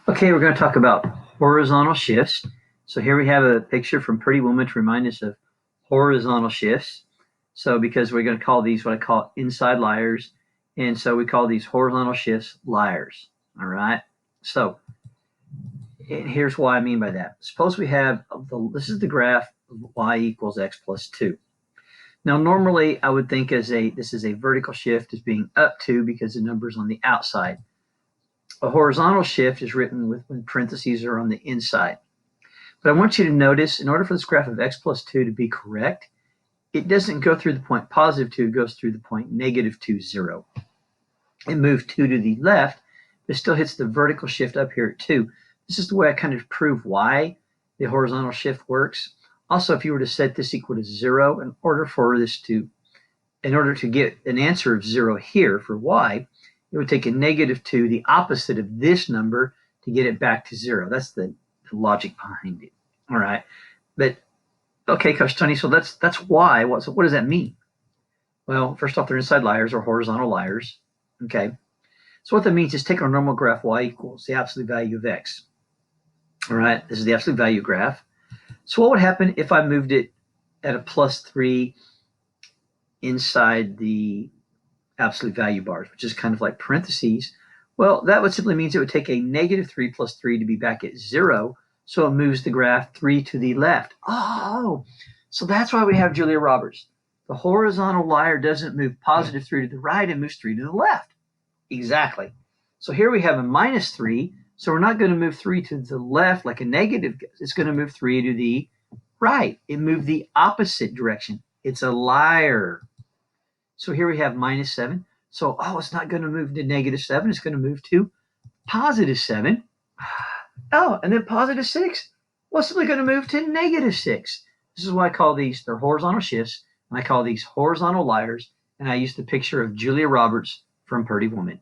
Okay, we're going to talk about horizontal shifts. So here we have a picture from Pretty Woman to remind us of horizontal shifts. So because we're going to call these what I call inside liars, and so we call these horizontal shifts liars. All right. So here's what I mean by that. Suppose we have this is the graph of y equals x plus 2. Now normally I would think this is a vertical shift as being up 2 because the number's on the outside. A horizontal shift is written with when parentheses are on the inside. But I want you to notice, in order for this graph of x plus 2 to be correct, it doesn't go through the point positive 2, it goes through the point negative 2, 0. It moves 2 to the left, but it still hits the vertical shift up here at 2. This is the way I kind of prove why the horizontal shift works. Also, if you were to set this equal to 0, in order to get an answer of 0 here for y, it would take a negative 2, the opposite of this number, to get it back to 0. That's the logic behind it. All right. But, okay, Coach Tony, so that's why. So what does that mean? Well, first off, they're inside liars or horizontal liars. Okay. So what that means is take our normal graph y equals the absolute value of x. All right. This is the absolute value graph. So what would happen if I moved it at a plus 3 inside the absolute value bars, which is kind of like parentheses? Well, that would simply mean it would take a negative 3 plus 3 to be back at 0. So it moves the graph 3 to the left. Oh, so that's why we have Julia Roberts. The horizontal liar doesn't move positive 3 to the right, it moves 3 to the left. Exactly. So here we have a minus 3. So we're not going to move 3 to the left like a negative. It's going to move 3 to the right. It moved the opposite direction. It's a liar. So here we have minus 7. So, it's not going to move to negative 7. It's going to move to positive 7. Oh, and then positive 6. Well, it's simply going to move to negative 6. This is why I call they're horizontal shifts, and I call these horizontal liars, and I use the picture of Julia Roberts from Pretty Woman.